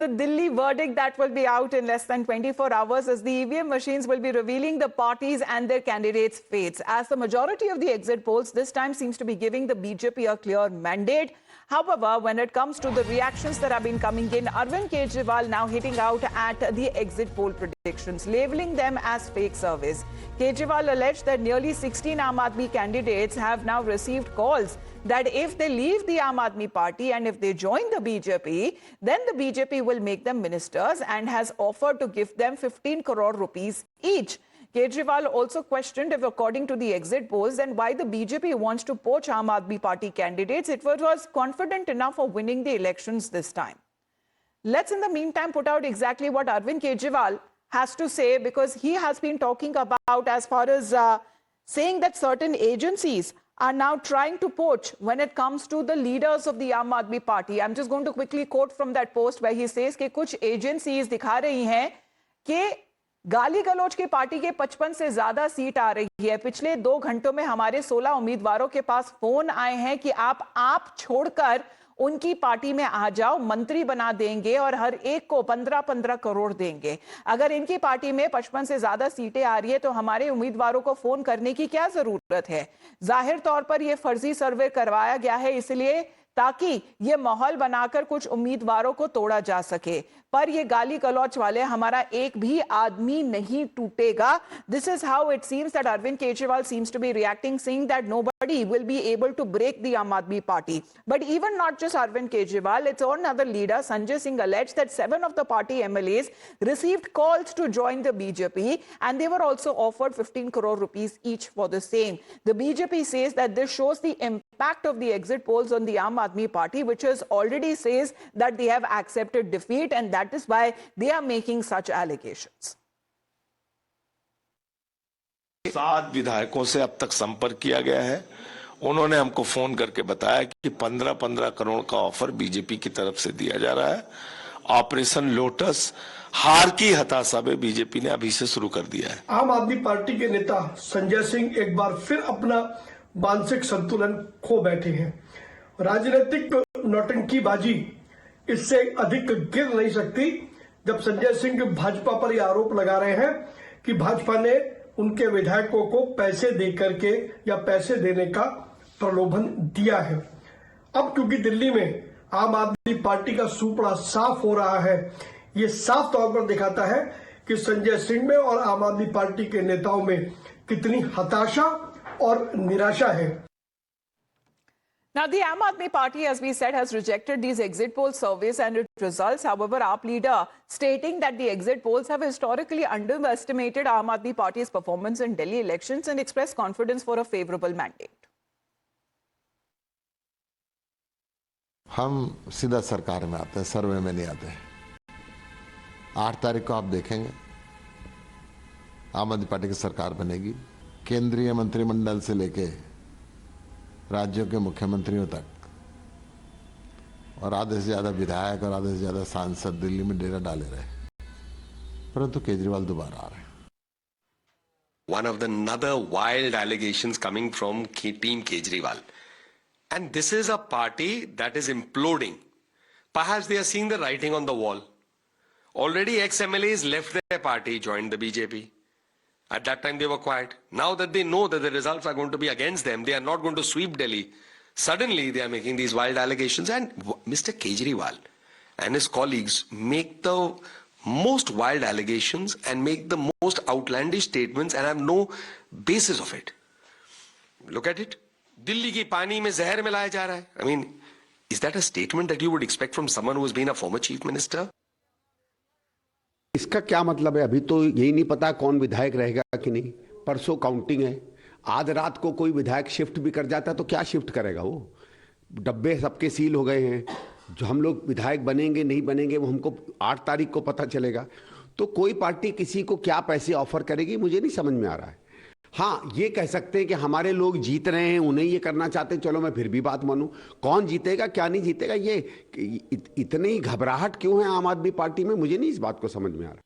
the Delhi verdict that will be out in less than 24 hours as the EVM machines will be revealing the parties and their candidates' fates. As the majority of the exit polls this time seems to be giving the BJP a clear mandate. However, when it comes to the reactions that have been coming in, Arvind Kejriwal now hitting out at the exit poll predictions, labeling them as fake surveys. Kejriwal alleged that nearly 16 Aam Aadmi candidates have now received calls that if they leave the Aam Aadmi Party and if they join the BJP, then the BJP will make them ministers and has offered to give them 15 crore rupees each. Kejriwal also questioned if, according to the exit polls, then why the BJP wants to poach Aam Aadmi Party candidates. It was confident enough of winning the elections this time. Let's, in the meantime, put out exactly what Arvind Kejriwal has to say, because he has been talking about as far as saying that certain agencies are now trying to poach when it comes to the leaders of the Aam Aadmi Party. I'm just going to quickly quote from that post where he says कि कुछ agencies दिखा रही हैं कि गाली गलौज की party के 55 से ज्यादा सीट आ रही है। पिछले 2 घंटों में हमारे 16 उम्मीदवारों के पास फोन आए हैं कि आप छोड़कर उनकी पार्टी में आ जाओ, मंत्री बना देंगे और हर एक को 15-15 करोड़ देंगे। अगर इनकी पार्टी में 55 से ज्यादा सीटें आ रही है तो हमारे उम्मीदवारों को फोन करने की क्या जरूरत है? जाहिर तौर पर यह फर्जी सर्वे करवाया गया है इसलिए ताकि ये माहौल बनाकर कुछ उम्मीदवारों को तोड़ा जा सके, पर ये गाली गलौच वाले हमारा एक भी आदमी नहीं टूटेगा. This is how it seems that Arvind Kejriwal seems to be reacting, saying that nobody will be able to break the Aam Aadmi Party. But even not just Arvind Kejriwal, its own other leader Sanjay Singh alleged that 7 of the party MLAs received calls to join the BJP and they were also offered 15 crore rupees each for the same. The BJP says that this shows the impact of the exit polls on the Aam Aadmi Party, which is already says that they have accepted defeat, and that is why they are making such allegations. 7 विधायकों से अब तक संपर्क किया गया है. उन्होंने हमको फोन करके बताया कि 15-15 करोड़ का ऑफर बीजेपी की तरफ से दिया जा रहा है. ऑपरेशन लोटस हार की हताशा में बीजेपी ने अभी से शुरू कर दिया है. आम आदमी पार्टी के नेता संजय सिंह एक बार फिर अपना मानसिक संतुलन खो बैठे हैं. राजनीतिक नौटंकीबाजी इससे अधिक गिर नहीं सकती जब संजय सिंह भाजपा पर यह आरोप लगा रहे हैं कि भाजपा ने उनके विधायकों को पैसे देकर के या पैसे देने का प्रलोभन दिया है. अब क्योंकि दिल्ली में आम आदमी पार्टी का सूपड़ा साफ हो रहा है, ये साफ तौर पर दिखाता है कि संजय सिंह में और आम आदमी पार्टी के नेताओं में कितनी हताशा और निराशा है. Now, the Aam Aadmi Party, as we said, has rejected these exit poll surveys and its results. However, AAP leader stating that the exit polls have historically underestimated Aam Aadmi Party's performance in Delhi elections and expressed confidence for a favorable mandate. हम सीधा सरकार में आते हैं, सर्वे में नहीं आते. 8 तारीख को आप देखेंगे आम आदमी पार्टी की सरकार बनेगी. केंद्रीय मंत्रिमंडल से लेके राज्यों के मुख्यमंत्रियों तक और आधे से ज्यादा विधायक और आधे से ज्यादा सांसद दिल्ली में डेरा डाले रहे, परंतु केजरीवाल दोबारा आ रहे हैं. One of the another wild allegations coming from Team Kejriwal, and this is a party that is imploding. Perhaps they are seeing the writing on the wall. Already ex-MLAs left their party, joined the BJP. At that time, they were quiet. Now that they know that the results are going to be against them, they are not going to sweep Delhi. Suddenly, they are making these wild allegations. And Mr. Kejriwal and his colleagues make the most wild allegations and make the most outlandish statements and have no basis of it. Look at it. Delhi ki pani mein zahar milaya ja raha hai. I mean, is that a statement that you would expect from someone who has been a former chief minister? इसका क्या मतलब है? अभी तो यही नहीं पता कौन विधायक रहेगा कि नहीं. परसों काउंटिंग है. आज रात को कोई विधायक शिफ्ट भी कर जाता तो क्या शिफ्ट करेगा वो? डब्बे सबके सील हो गए हैं. जो हम लोग विधायक बनेंगे नहीं बनेंगे वो हमको 8 तारीख को पता चलेगा. तो कोई पार्टी किसी को क्या पैसे ऑफर करेगी मुझे नहीं समझ में आ रहा है. हाँ, ये कह सकते हैं कि हमारे लोग जीत रहे हैं, उन्हें ये करना चाहते हैं. चलो मैं फिर भी बात मानूं. कौन जीतेगा क्या नहीं जीतेगा, ये इतनी घबराहट क्यों है आम आदमी पार्टी में, मुझे नहीं इस बात को समझ में आ रहा.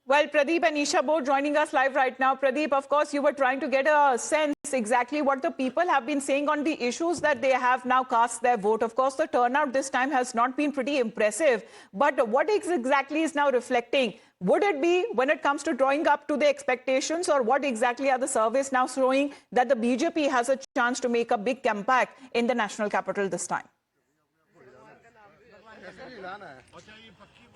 Well, Pradeep and Isha both joining us live right now. Pradeep, of course, you were trying to get a sense exactly what the people have been saying on the issues that they have now cast their vote. Of course, the turnout this time has not been pretty impressive, but what exactly is now reflecting? Would it be when it comes to drawing up to the expectations, or what exactly are the surveys now showing that the BJP has a chance to make a big comeback in the national capital this time?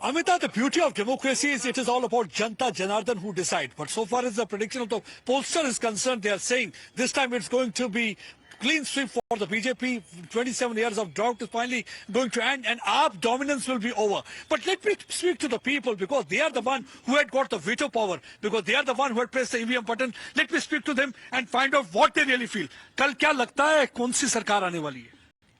Amita, the beauty of democracy is it is all about Janta Janardhan who decide. But so far as the prediction of the pollster is concerned, they are saying this time it's going to be clean sweep for the BJP. 27 years of drought is finally going to end, and AAP dominance will be over. But let me speak to the people, because they are the one who had got the veto power, because they are the one who had pressed the EVM button. Let me speak to them and find out what they really feel. कल क्या लगता है कौन सी सरकार आने वाली है?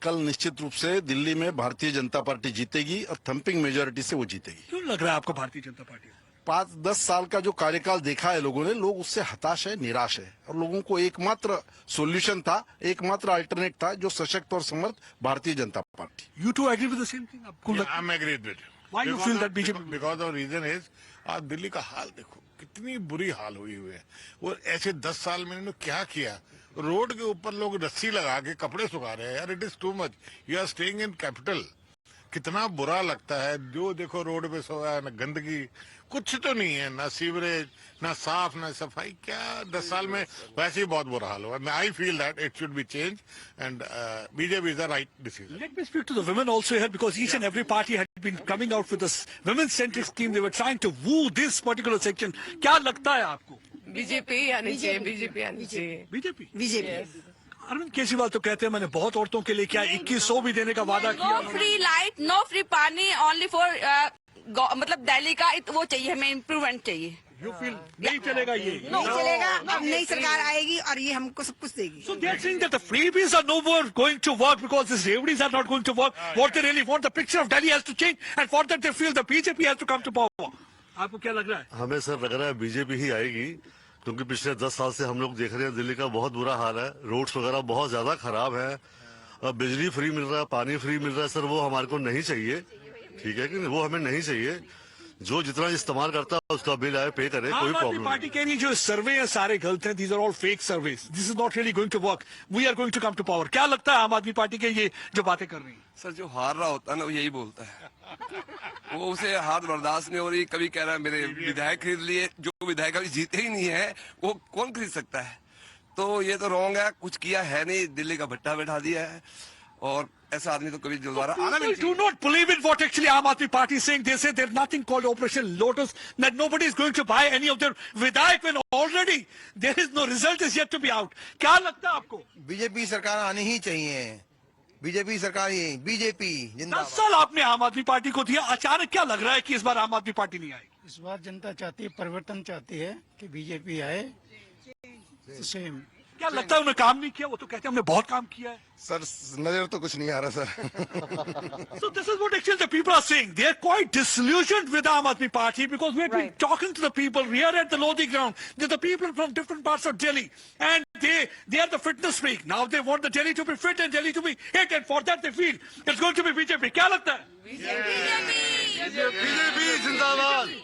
कल निश्चित रूप से दिल्ली में भारतीय जनता पार्टी जीतेगी और थंपिंग मेजोरिटी से वो जीतेगी। क्यों लग रहा है आपको भारतीय जनता पार्टी? 5-10 साल का जो कार्यकाल देखा है लोगों ने, लोग उससे हताश है, निराश है, और लोगों को एकमात्र सॉल्यूशन था, एकमात्र अल्टरनेट था जो सशक्त और समर्थ Bharatiya Janata party. You two agree with the same thing? आपको Yeah, I'm agreed with you. Why you feel that BJP? Because the reason is, आज दिल्ली का हाल देखो, कितनी बुरी हाल हुई है। वो ऐसे 10 साल में इन्होंने क्या किया? रोड के ऊपर लोग रस्सी लगा के कपड़े सुखा रहे हैं यार। It is too much. You are staying in capital. कितना बुरा लगता है। जो देखो रोड पे सोया है, न गंदगी, कुछ तो नहीं है, ना सीवरेज, ना साफ, ना सफाई। क्या 10 साल में वैसे ही बहुत बुरा हाल हुआ। I feel that it should be change and BJP is the right decision. Let me speak to the women also here, because each and every party had been coming out with this women-centric scheme. They were trying to woo this particular section. क्या लगता है आपको? BJP आनी चाहिए, BJP आनी चाहिए। BJP? BJP. Arvind Kejriwal तो कहते हैं मैंने बहुत औरतों के लिए क्या 2100 भी देने का वादा किया। No free light, no free पानी, ओनली फॉर मतलब दिल्ली का वो चाहिए, हमें इम्प्रूवमेंट चाहिए। You feel नहीं चलेगा ये? नहीं चलेगा। अब नई सरकार आएगी और ये हमको सब कुछ देगी। So they are saying that the freebies are no more going to work because these revenues are not going to work. What they really want, the picture of Delhi has to change, and for that they feel the BJP has to come to power. आपको क्या लग रहा है? हमें sir लग रहा है BJP ही आएगी, क्योंकि पिछले 10 साल से हम लोग देख रहे हैं दिल्ली का बहुत बुरा हाल है। रोड्स वगैरह बहुत ज्यादा खराब है, बिजली फ्री मिल रहा है, पानी फ्री मिल रहा है। सर वो हमारे को नहीं चाहिए, ठीक है कि नहीं? वो हमें नहीं चाहिए। जो जितना इस्तेमाल करता है उसका बिल आए पे करे, कोई प्रॉब्लम नहीं। पार्टी कह रही है जो सर्वे है सारे गलत हैं, these are all fake surveys, this is not really going to work, we are going to come to power। क्या लगता है आम आदमी पार्टी के ये जो बातें कर रही है? सर जो हार रहा होता है ना वो यही बोलता है। वो उसे हार बर्दाश्त नहीं हो रही। कभी कह रहा है मेरे विधायक खरीद लिए, जो विधायक अभी जीते ही नहीं है वो कौन खरीद सकता है? तो ये तो रॉन्ग है, कुछ किया है नहीं, दिल्ली का भट्टा बैठा दिया है, और ऐसा आदमी तो कभी दोबारा आना नहीं चाहिए। Do not believe in what actually Aam Aadmi Party is saying. They say there's nothing called Operation Lotus, that nobody is going to buy any of their विधायक when already there is no result is yet to be out। क्या लगता है आपको? BJP सरकार आनी ही चाहिए। BJP सरकार ही, BJP जिंदाबाद। 10 साल आपने आम आदमी पार्टी को दिया, अचानक क्या लग रहा है कि इस बार आम आदमी पार्टी नहीं आएगी? इस बार जनता चाहती है, परिवर्तन चाहती है कि बीजेपी आए। सेम क्या लगता है उन्हें काम नहीं किया? वो तो कहते हैं हमने बहुत काम किया है। सर नजर तो कुछ नहीं आ रहा sir. So this is what actually the people are saying. They are quite disillusioned with Aam Aadmi Party, because we have been talking to the people here at the Lodi ground. They're the people from different parts of Delhi, and they are the fitness freak. Now they want the Delhi to be fit and Delhi to be hit, and for that they feel it's going to be BJP। क्या लगता है? BJP जिंदाबाद।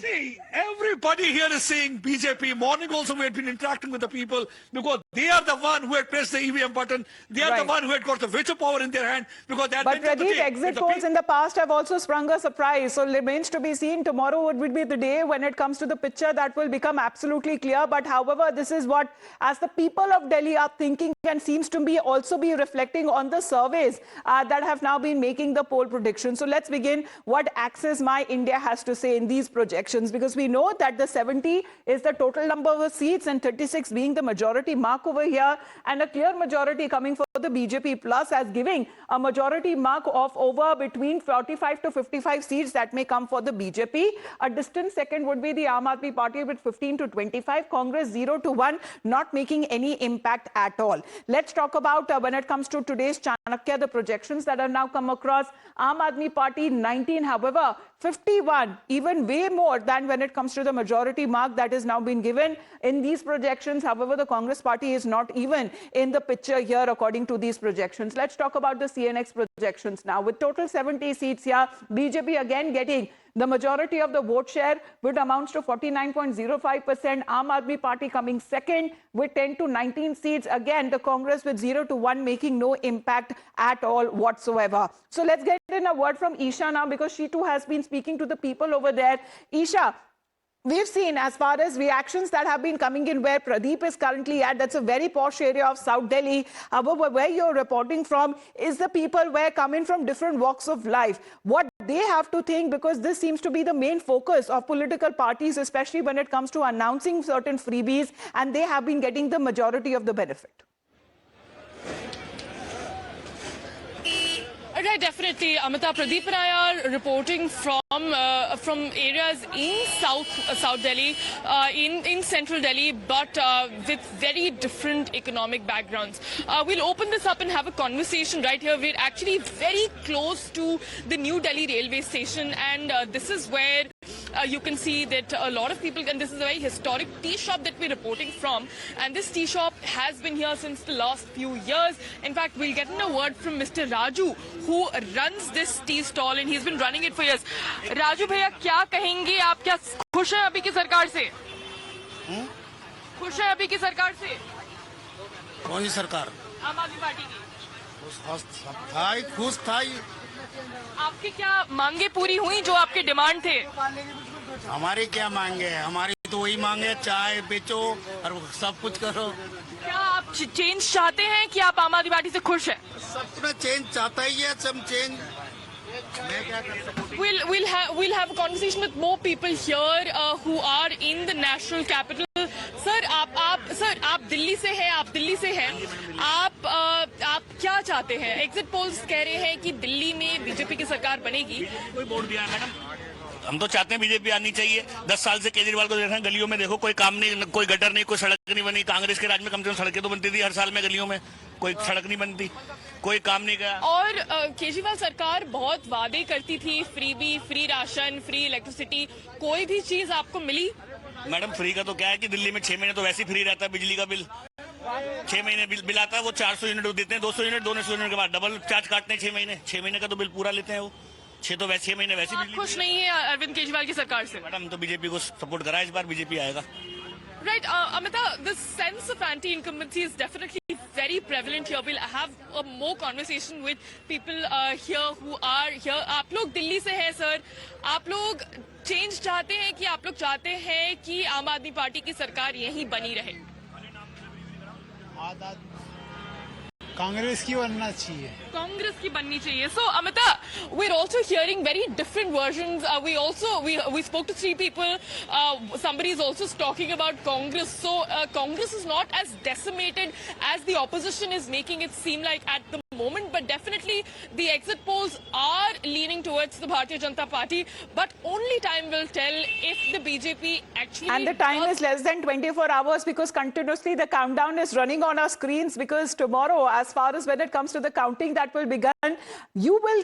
See, everybody here is saying BJP. Morning also we had been interacting with the people, because they are the one who had pressed the EVM button. They are the one who had got the veto power in their hand, because that. But Pradeep, exit polls in the past have also sprung a surprise. So remains to be seen. Tomorrow would be the day when it comes to the picture that will become absolutely clear. But however, this is what, as the people of Delhi are thinking, and seems to be also be reflecting on the surveys that have now been making the poll predictions. So let's begin what Access My India has to say in these projections, because we know that the 70 is the total number of seats and 36 being the majority mark over here, and a clear majority coming for the BJP, plus as giving a majority mark of over between 45 to 55 seats that may come for the BJP. A distant second would be the Aam Aadmi Party with 15 to 25, Congress 0 to 1, not making any impact at all. Let's talk about when it comes to today's Chanakya, the projections that have now come across. Aam Aadmi Party 19, however 51, even way more than when it comes to the majority mark that is now been given in these projections. However, the Congress Party is not even in the picture here according to to these projections. Let's talk about the CNX projections now. With total 70 seats here, BJP again getting the majority of the vote share, which amounts to 49.05%. Aam Aadmi Party coming second with 10 to 19 seats. Again, the Congress with 0 to 1 making no impact at all whatsoever. So let's get in a word from Isha now, because she too has been speaking to the people over there. Isha, we've seen as far as reactions that have been coming in where Pradeep is currently at, that's a very posh area of South Delhi. However, where you're reporting from is the people where coming from different walks of life. What they have to think, because this seems to be the main focus of political parties, especially when it comes to announcing certain freebies, and they have been getting the majority of the benefit. Right, definitely. Amita, Pradeep and I are reporting from areas in South Delhi, in Central Delhi, but with very different economic backgrounds. We'll open this up and have a conversation right here. We're actually very close to the New Delhi railway station, and this is where you can see that a lot of people, and this is a very historic tea shop that we're reporting from, and this tea shop has been here since the last few years. In fact, we'll get in a word from Mr. Raju, who runs this tea stall, and he's been running it for years. Raju भैया, क्या कहेंगे आप? क्या खुश हैं अभी की सरकार से? खुश हैं अभी की सरकार से? कौन सी सरकार? आम आदमी पार्टी की। खुश था। आपकी क्या मांगे पूरी हुई जो आपके डिमांड थे? हमारी क्या मांगे? हमारी तो वही मांगे, चाय बेचो और सब कुछ करो। क्या आप चेंज चाहते हैं कि आप आम आदमी पार्टी से खुश हैं? सब तो चेंज चाहता ही है, सब चेंज। मैं क्या कर सकता हूँ? We'll have a conversation with more people here who are in the national capital. Sir आप दिल्ली से हैं, आप क्या चाहते हैं? एग्जिट पोल्स कह रहे हैं कि दिल्ली में बीजेपी की सरकार बनेगी। कोई वोट दिया है मैडम? हम तो चाहते हैं बीजेपी आनी चाहिए। 10 साल से केजरीवाल को देख रहे हैं, गलियों में देखो कोई काम नहीं, कोई गटर नहीं, कोई सड़क नहीं बनी। कांग्रेस के राज में कम से कम सड़कें तो बनती थी हर साल में, गलियों में कोई सड़क नहीं बनती, कोई काम नहीं किया। और केजरीवाल सरकार बहुत वादे करती थी, फ्री राशन, फ्री इलेक्ट्रिसिटी, कोई भी चीज आपको मिली? मैडम फ्री का तो क्या है कि दिल्ली में 6 महीने तो वैसे ही फ्री रहता है बिजली का बिल। 6 महीने बिल आता है, वो 400 यूनिट देते हैं, 200 यूनिट, 200 यूनिट के बाद डबल चार्ज काटते हैं 6 महीने का तो बिल पूरा लेते हैं वो। 6 महीने वैसे बिजली। खुश नहीं है अरविंद केजरीवाल की सरकार से? मैडम तो बीजेपी को सपोर्ट करा, इस बार बीजेपी आएगा। Right, Amita, the sense of anti-incumbency is definitely very prevalent here. We'll have a more conversation with people here who are here. आप लोग दिल्ली से हैं सर, आप लोग चेंज चाहते हैं कि आप लोग चाहते हैं कि आम आदमी पार्टी की सरकार यहीं बनी रहे? कांग्रेस की बनना चाहिए। कांग्रेस की बननी चाहिए। So Amita, we're also hearing very different versions. We spoke to 3 people. Somebody is also talking about Congress. So Congress is not as decimated as the opposition is making it seem like at the moment, but definitely the exit polls are leaning towards the Bharatiya Janata Party, but only time will tell if the BJP actually... And the time is less than 24 hours, because continuously the countdown is running on our screens, because tomorrow, as far as when it comes to the counting that will begin, you will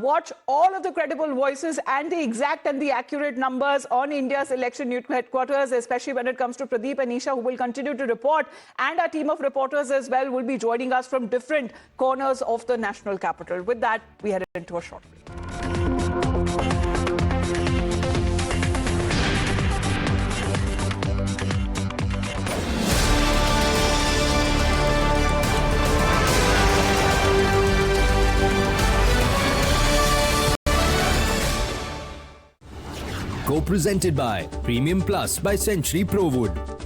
watch all of the credible voices and the exact and the accurate numbers on India's election news headquarters, especially when it comes to Pradeep and Isha, who will continue to report, and our team of reporters as well will be joining us from different corners of the national capital. With that, we head into a short break. Co-presented by Premium Plus by Century ProWood.